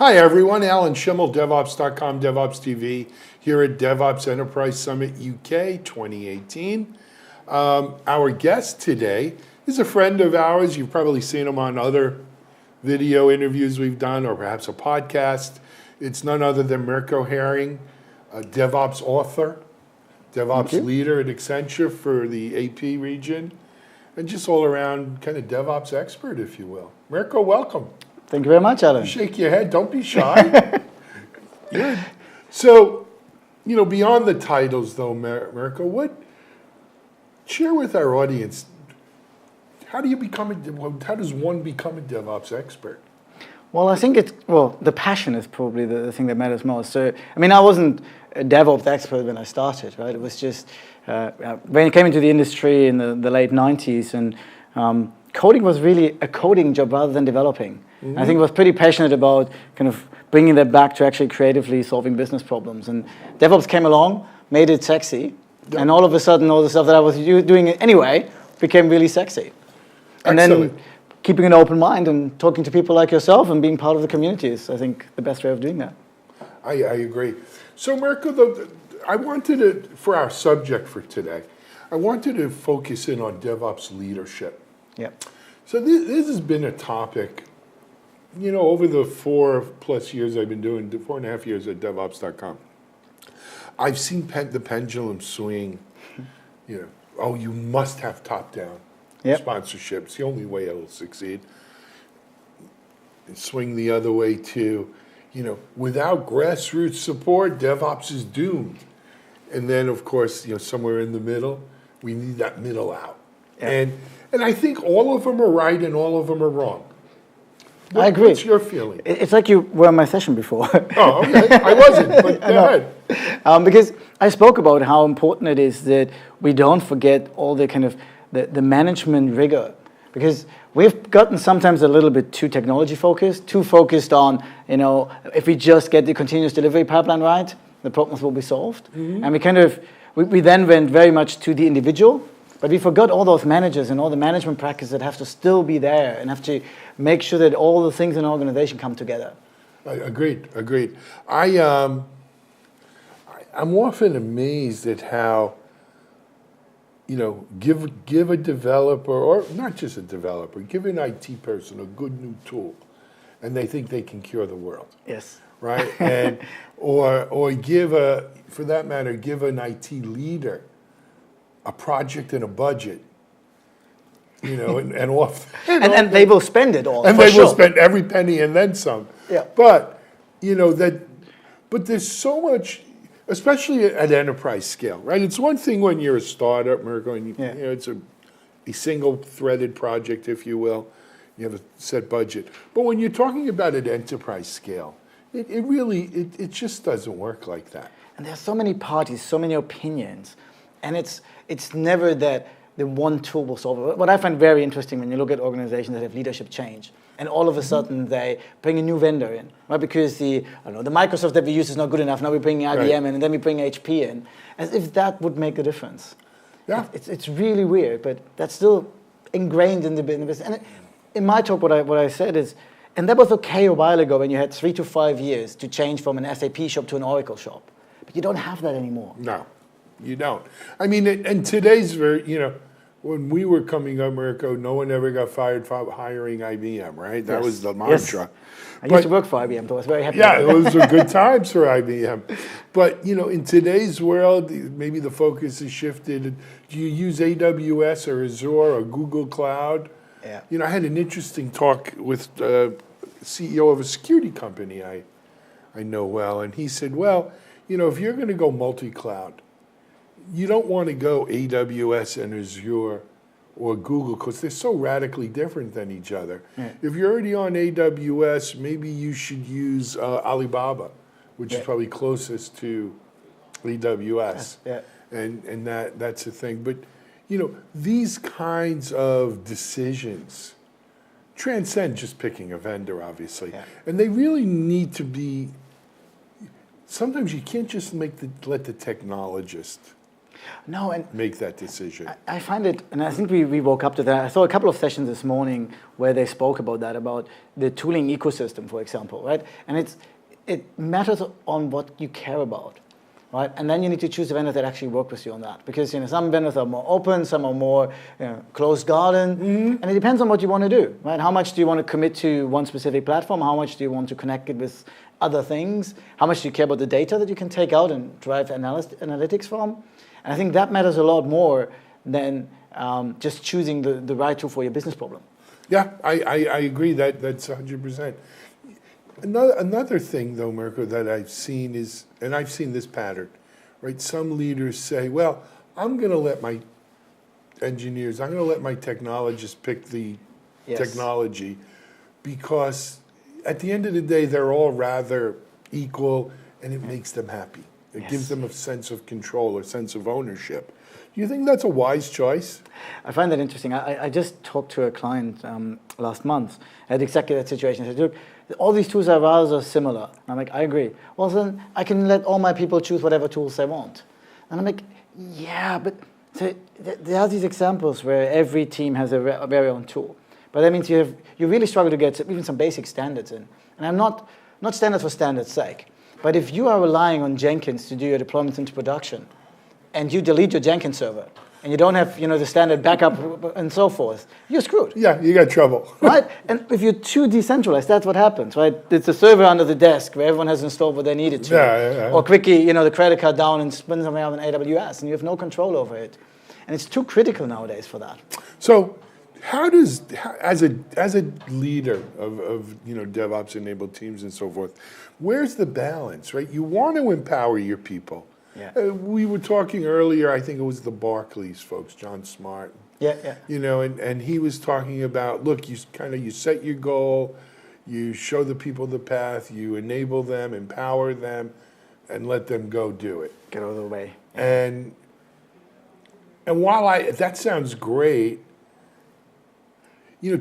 Hi everyone, Alan Schimmel, DevOps.com, DevOps TV, here at DevOps Enterprise Summit UK 2018. Our guest today is a friend of ours. You've probably seen him on other video interviews we've done, or perhaps a podcast. It's none other than Mirco Hering, a DevOps author, DevOps leader at Accenture for the AP region, and just all around kind of DevOps expert, if you will. Mirco, welcome. Thank you very much, Alan. Shake your head. Don't be shy. So, beyond the titles, though, Mirco, share with our audience, how does one become a DevOps expert? Well, I think the passion is probably the thing that matters most. So, I wasn't a DevOps expert when I started, right? It was just, when I came into the industry in the late 90s, and coding was really a coding job rather than developing. Mm-hmm. I think I was pretty passionate about kind of bringing that back to actually creatively solving business problems. And DevOps came along, made it sexy, and all of a sudden all the stuff that I was doing anyway became really sexy. And then keeping an open mind and talking to people like yourself and being part of the community is, I think, the best way of doing that. I agree. So, Mirco, I wanted to, for our subject for today, I wanted to focus in on DevOps leadership. Yeah. So this has been a topic, over the 4+ years I've been doing, 4.5 years at DevOps.com. I've seen the pendulum swing, you must have top-down sponsorships. The only way it'll succeed. And swing the other way too. Without grassroots support, DevOps is doomed. And then, of course, somewhere in the middle, we need that middle out. Yeah. And I think all of them are right and all of them are wrong. I agree. What's your feeling? It's like you were on my session before. Oh, okay. I wasn't, but go ahead. Because I spoke about how important it is that we don't forget all the kind of the management rigor. Because we've gotten sometimes a little bit too technology focused, too focused on, if we just get the continuous delivery pipeline right, the problems will be solved. Mm-hmm. And we then went very much to the individual, but we forgot all those managers and all the management practices that have to still be there and have to make sure that all the things in an organization come together. Agreed. I'm often amazed at how, give a developer, or not just a developer, give an IT person a good new tool, and they think they can cure the world. Yes. Right? And or give an IT leader a project and a budget, and off. And they will spend it all. And they will spend every penny and then some. Yeah. But, but there's so much, especially at enterprise scale, right? It's one thing when you're a startup, Mirco, and it's a single-threaded project, if you will. You have a set budget. But when you're talking about at enterprise scale, it really just doesn't work like that. And there's so many parties, so many opinions, and it's never that the one tool will solve it. What I find very interesting when you look at organizations that have leadership change, and all of a sudden they bring a new vendor in, right? Because the Microsoft that we use is not good enough. Now we bring IBM in, and then we bring HP in, as if that would make a difference. Yeah, it's really weird, but that's still ingrained in the business. And in my talk, what I said is, and that was okay a while ago when you had 3 to 5 years to change from an SAP shop to an Oracle shop, but you don't have that anymore. No. You don't. And today's when we were coming up, Mirco, no one ever got fired for hiring IBM, right? That was the mantra. Yes. I used to work for IBM, so I was very happy. Yeah, those were good times for IBM. But, in today's world, maybe the focus has shifted. Do you use AWS or Azure or Google Cloud? Yeah. I had an interesting talk with the CEO of a security company I know well, and he said, well, if you're going to go multi-cloud, you don't want to go AWS and Azure or Google because they're so radically different than each other. Yeah. If you're already on AWS, maybe you should use Alibaba, which is probably closest to AWS. Yeah. And that's the thing. But, these kinds of decisions transcend just picking a vendor, obviously. Yeah. And they really need to be, sometimes you can't just let the technologist No, and make that decision? I find it, and I think we woke up to that. I saw a couple of sessions this morning where they spoke about that, about the tooling ecosystem, for example, right? And it matters on what you care about, right? And then you need to choose a vendor that actually work with you on that, because some vendors are more open, some are more closed garden, and it depends on what you want to do, right? How much do you want to commit to one specific platform? How much do you want to connect it with other things? How much do you care about the data that you can take out and drive analytics from? And I think that matters a lot more than just choosing the right tool for your business problem. Yeah, I agree. That's 100%. Another thing, though, Mirco, that I've seen is, and I've seen this pattern, right? Some leaders say, well, I'm going to let my engineers, I'm going to let my technologists pick the technology, because at the end of the day, they're all rather equal, and it makes them happy. It gives them a sense of control, a sense of ownership. Do you think that's a wise choice? I find that interesting. I just talked to a client last month. I had exactly that situation. I said, look, all these tools are rather similar. And I'm like, I agree. Well, then I can let all my people choose whatever tools they want. And I'm like, yeah, but so there are these examples where every team has a very own tool. But that means you really struggle to get even some basic standards in. And I'm not standards for standards' sake. But if you are relying on Jenkins to do your deployments into production, and you delete your Jenkins server, and you don't have the standard backup and so forth, you're screwed. Yeah, you got trouble. Right? And if you're too decentralized, that's what happens, right? It's a server under the desk where everyone has installed what they needed to. Yeah. Or quickly, the credit card down and spin something out on AWS, and you have no control over it. And it's too critical nowadays for that. So as a leader of DevOps enabled teams and so forth, where's the balance, right? You want to empower your people. Yeah. We were talking earlier, I think it was the Barclays folks, John Smart. Yeah. And he was talking about, look, you set your goal, you show the people the path, you enable them, empower them, and let them go do it. Get out of the way. And while that sounds great,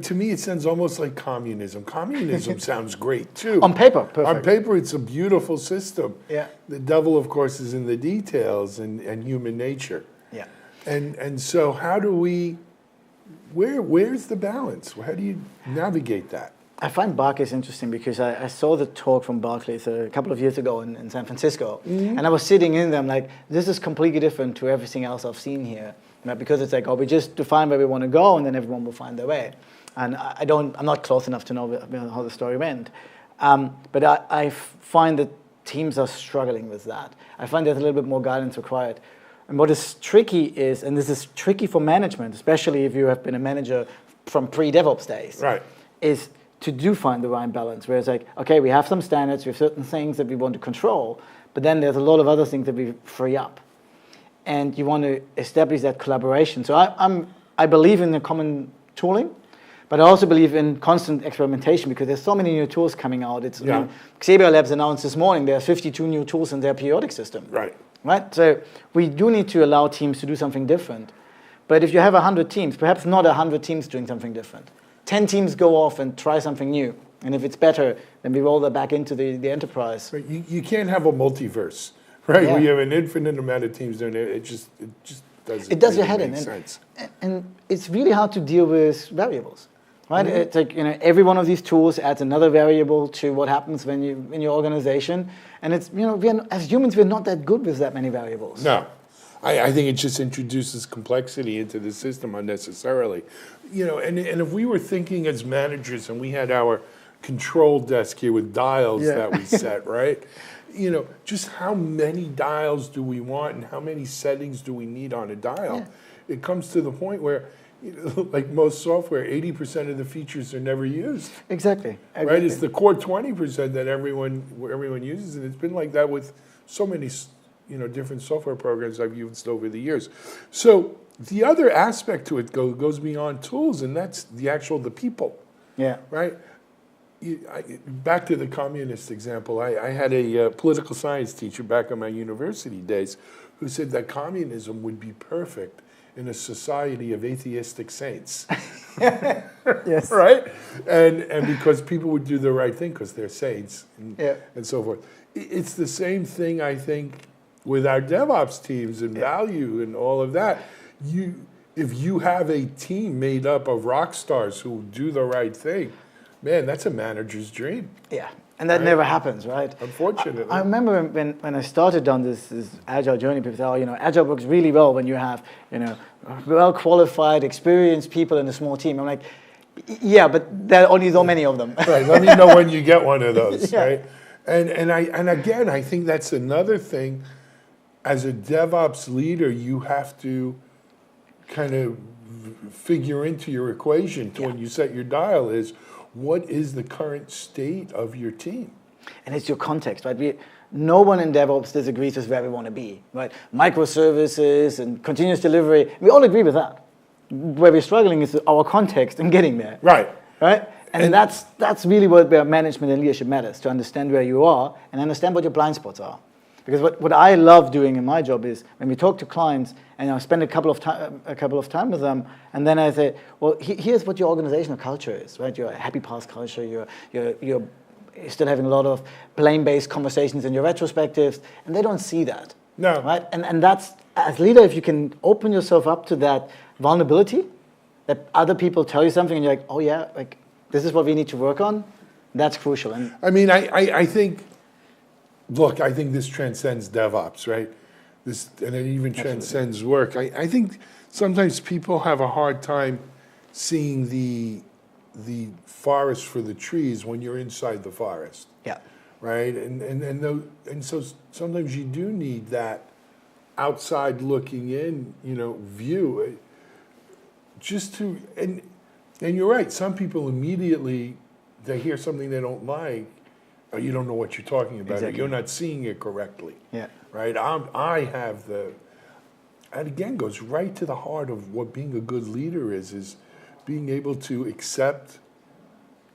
to me, it sounds almost like communism. Communism sounds great, too. On paper, perfect. On paper, it's a beautiful system. Yeah. The devil, of course, is in the details and human nature. Yeah. And so how do where's the balance? How do you navigate that? I find Barclays interesting because I saw the talk from Barclays a couple of years ago in San Francisco. And I was sitting in there, I'm like, this is completely different to everything else I've seen here. Right? Because it's like, we just define where we want to go, and then everyone will find their way. And I'm not close enough to know how the story went. But I find that teams are struggling with that. I find there's a little bit more guidance required. And what is tricky is, and this is tricky for management, especially if you have been a manager from pre-DevOps days, right, is to find the right balance. Where it's like, okay, we have some standards, we have certain things that we want to control, but then there's a lot of other things that we free up. And you want to establish that collaboration. So I believe in the common tooling, but I also believe in constant experimentation because there's so many new tools coming out. Xavier Labs announced this morning there are 52 new tools in their periodic system. Right? So we do need to allow teams to do something different. But if you have 100 teams, perhaps not 100 teams doing something different. 10 teams go off and try something new. And if it's better, then we roll that back into the enterprise. Right. You can't have a multiverse, right? Yeah. We have an infinite amount of teams doing it. It just doesn't. It does really your head in. make sense. And it's really hard to deal with variables. Right? Mm-hmm. It's like every one of these tools adds another variable to what happens when you in your organization, and it's as humans we're not that good with that many variables. No, I think it just introduces complexity into the system unnecessarily. And if we were thinking as managers and we had our control desk here with dials that we set, right? Just how many dials do we want and how many settings do we need on a dial? Yeah. It comes to the point where, like most software, 80% of the features are never used. Exactly. Right? It's the core 20% that everyone uses, and it's been like that with so many different software programs I've used over the years. So the other aspect to it goes beyond tools, and that's the people. Yeah. Right? Back to the communist example, I had a political science teacher back in my university days who said that communism would be perfect in a society of atheistic saints. Yes. Right? And because people would do the right thing because they're saints and so forth. It's the same thing, I think, with our DevOps teams and value and all of that. If you have a team made up of rock stars who do the right thing, man, that's a manager's dream. Yeah, and that never happens, right? Unfortunately. I remember when I started on this agile journey, people said, agile works really well when you have, well-qualified, experienced people in a small team. I'm like, yeah, but there are only so many of them. Right, let me know when you get one of those, right? And again, I think that's another thing. As a DevOps leader, you have to kind of figure into your equation to when you set your dial is, what is the current state of your team? And it's your context, right? No one in DevOps disagrees with where we want to be, right? Microservices and continuous delivery, we all agree with that. Where we're struggling is our context and getting there. Right. Right? And that's really where management and leadership matters, to understand where you are and understand what your blind spots are. Because what I love doing in my job is when we talk to clients and I spend a couple of time with them, and then I say, well, here's what your organizational culture is, right? You're a happy past culture. You're still having a lot of blame-based conversations in your retrospectives, and they don't see that. No. Right? And that's, as leader, if you can open yourself up to that vulnerability, that other people tell you something and you're like, oh yeah, like this is what we need to work on, that's crucial. And I mean, I think, look, I think this transcends DevOps, right? And it even transcends work. I think sometimes people have a hard time seeing the forest for the trees when you're inside the forest. Yeah. Right? And so sometimes you do need that outside looking in, view. Just to, and you're right, some people immediately, they hear something they don't like, or you don't know what you're talking about, Exactly. or you're not seeing it correctly. Yeah. Right? I have and again, goes right to the heart of what being a good leader is being able to accept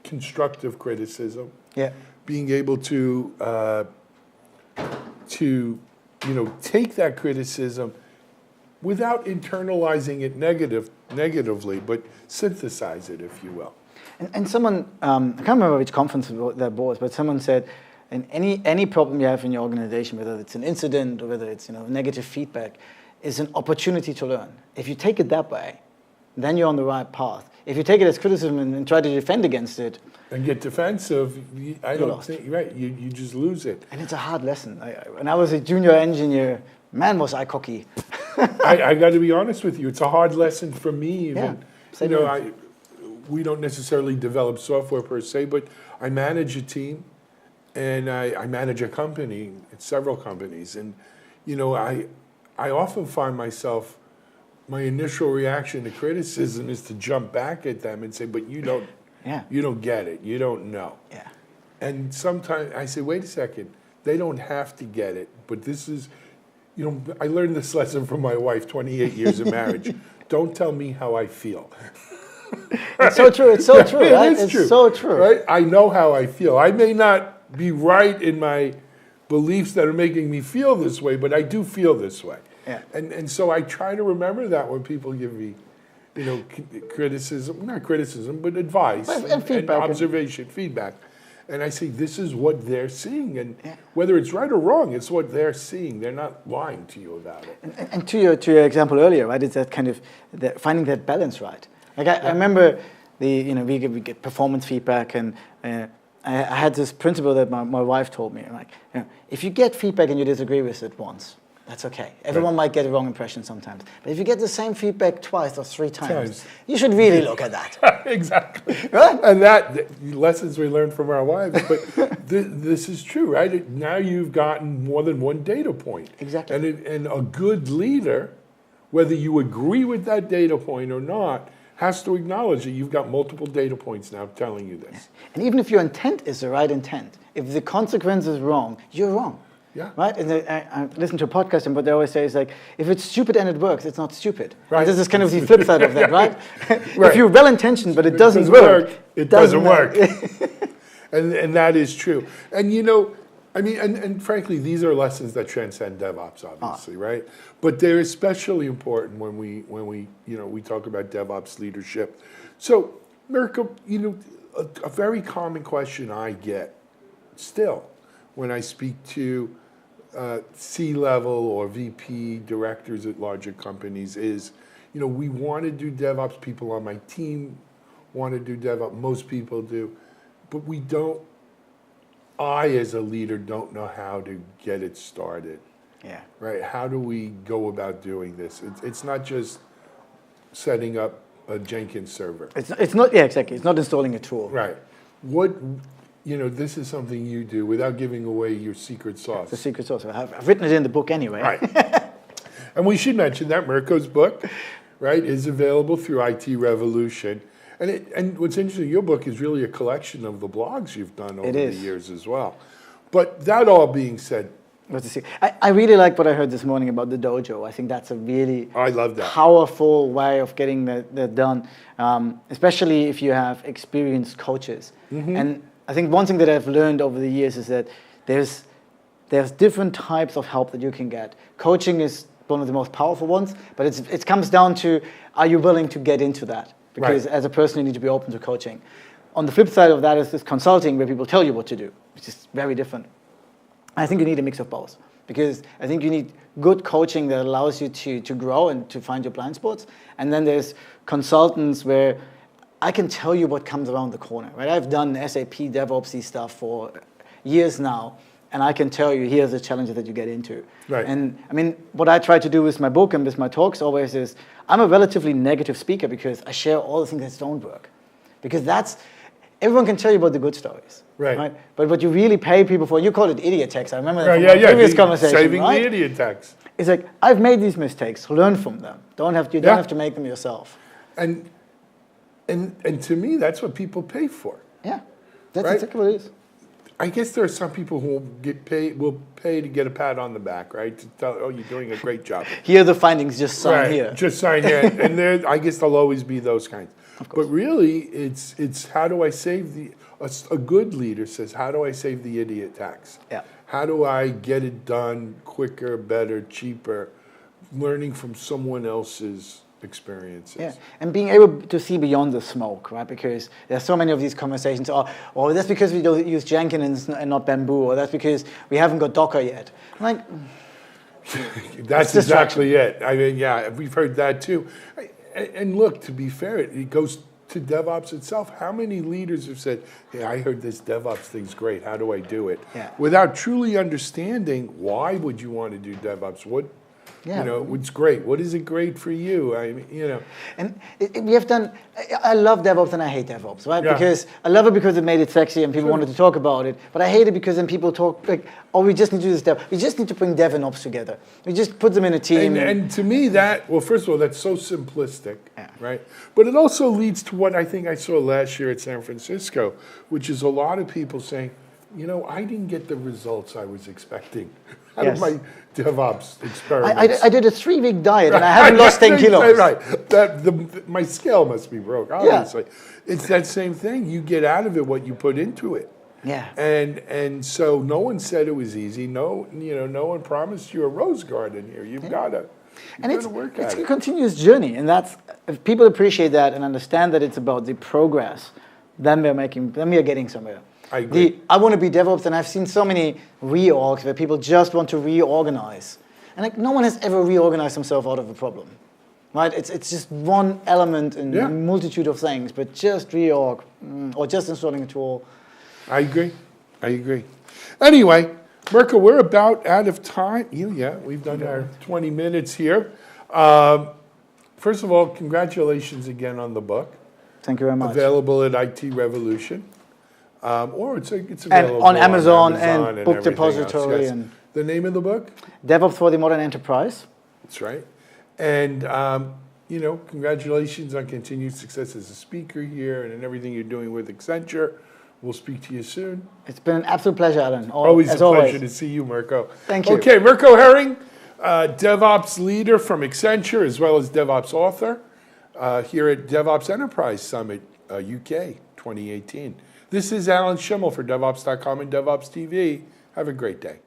constructive criticism. Yeah. Being able to take that criticism without internalizing it negatively, but synthesize it, if you will. And someone, I can't remember which conference that was, but someone said, in any problem you have in your organization, whether it's an incident or whether it's negative feedback, is an opportunity to learn. If you take it that way, then you're on the right path. If you take it as criticism and try to defend against it, and get defensive, I don't think, right, you just lose it. and it's a hard lesson. When I was a junior engineer, man, was I cocky. I got to be honest with you, it's a hard lesson for me even. Yeah, we don't necessarily develop software per se, but I manage a team and I manage a company, several companies, and I often find myself, my initial reaction to criticism is to jump back at them and say, but you don't get it, you don't know. Yeah. And sometimes I say, wait a second, they don't have to get it, but this is, I learned this lesson from my wife, 28 years of marriage. Don't tell me how I feel. It's so true. It's so true, right? It's true, so true. Right? I know how I feel. I may not be right in my beliefs that are making me feel this way, but I do feel this way. Yeah. And so I try to remember that when people give me, criticism, not criticism, but advice and feedback. And observation, feedback. And I say, this is what they're seeing. And whether it's right or wrong, it's what they're seeing. They're not lying to you about it. And to your example earlier, right, it's that kind of finding that balance right. Like I remember we get performance feedback, and I had this principle that my wife told me, like, if you get feedback and you disagree with it once, that's okay. Everyone might get a wrong impression sometimes. But if you get the same feedback twice or three times, you should really look at that. Exactly. Right? And that, lessons we learned from our wives. But this is true, right? Now you've gotten more than one data point. Exactly. And a good leader, whether you agree with that data point or not, has to acknowledge that you've got multiple data points now telling you this. And even if your intent is the right intent, if the consequence is wrong, you're wrong. Yeah. Right? And I listen to a podcast, and what they always say is like, if it's stupid and it works, it's not stupid. Right. And this is kind of the flip side of that, right? Right. If you're well-intentioned but it doesn't work, it doesn't work. And that is true. And and frankly, these are lessons that transcend DevOps, obviously, right? But they're especially important when we talk about DevOps leadership. So, Mirco, a very common question I get still when I speak to C-level or VP directors at larger companies is, we want to do DevOps. People on my team want to do DevOps. Most people do. But we don't, I as a leader don't know how to get it started. Yeah. Right? How do we go about doing this? It's not just setting up a Jenkins server. It's not, yeah, exactly. It's not installing a tool. Right. This is something you do without giving away your secret sauce. The secret sauce. I've written it in the book anyway. Right. And we should mention that Mirco's book, right, is available through IT Revolution. And what's interesting, your book is really a collection of the blogs you've done over the years as well. But that all being said, I really like what I heard this morning about the dojo. I think that's a really I love that. Powerful way of getting that done, especially if you have experienced coaches. Mm-hmm. And I think one thing that I've learned over the years is that there's different types of help that you can get. Coaching is one of the most powerful ones, but it comes down to, are you willing to get into that? Because as a person, you need to be open to coaching. On the flip side of that is this consulting where people tell you what to do, which is very different. I think you need a mix of both, because I think you need good coaching that allows you to grow and to find your blind spots. And then there's consultants where I can tell you what comes around the corner, right? I've done SAP DevOpsy stuff for years now, and I can tell you, here's the challenges that you get into. Right. And I mean, what I try to do with my book and with my talks always is, I'm a relatively negative speaker because I share all the things that don't work. Because everyone can tell you about the good stories. Right. But what you really pay people for, you call it idiot tax. I remember that from our previous conversation. Saving the idiot tax. It's like, I've made these mistakes, learn from them. You don't have to make them yourself. And to me, that's what people pay for. Yeah, that's exactly what it is. I guess there are some people who will pay to get a pat on the back, right? To tell, oh, you're doing a great job. Here are the findings, just sign here. Just sign here. And I guess there'll always be those kinds. But really, it's how do I save a good leader says, how do I save the idiot tax? Yeah. How do I get it done quicker, better, cheaper, learning from someone else's experiences? Yeah, and being able to see beyond the smoke, right? Because there's so many of these conversations, oh, that's because we don't use Jenkins and not Bamboo, or that's because we haven't got Docker yet. Like, that's exactly it. I mean, yeah, we've heard that too. And look, to be fair, it goes to DevOps itself. How many leaders have said, hey, I heard this DevOps thing's great, how do I do it? Yeah. Without truly understanding why would you want to do DevOps? It's great. What is it great for you? I mean, And we have done, I love DevOps and I hate DevOps, right? Yeah. Because I love it because it made it sexy and people wanted to talk about it. But I hate it because then people talk like, oh, we just need to do this dev. We just need to bring dev and ops together. We just put them in a team. And to me first of all, that's so simplistic, right? But it also leads to what I think I saw last year at San Francisco, which is a lot of people saying, I didn't get the results I was expecting out of my DevOps experiments. I did a 3-week diet and I haven't lost 10 kilos. Right. My scale must be broke, obviously. Yeah. It's that same thing. You get out of it what you put into it. Yeah. And so no one said it was easy. No one promised you a rose garden here. You've got to work at it. It's a continuous journey, and if people appreciate that and understand that it's about the progress, then we are getting somewhere. I agree. I want to be DevOps, and I've seen so many reorgs where people just want to reorganize. And no one has ever reorganized themselves out of a problem. Right? It's just one element in a multitude of things, but just reorg or just installing a tool. I agree. Anyway, Mirco, we're about out of time. We've done our 20 minutes here. First of all, congratulations again on the book. Thank you very much. Available at IT Revolution. Or it's available on Amazon and Book Depository. Yes. And the name of the book? DevOps for the Modern Enterprise. That's right. And, congratulations on continued success as a speaker here and in everything you're doing with Accenture. We'll speak to you soon. It's been an absolute pleasure, Alan. Always a pleasure to see you, Mirco. Thank you. Okay, Mirco Hering, DevOps leader from Accenture, as well as DevOps author here at DevOps Enterprise Summit UK 2018. This is Alan Schimmel for DevOps.com and DevOps TV. Have a great day.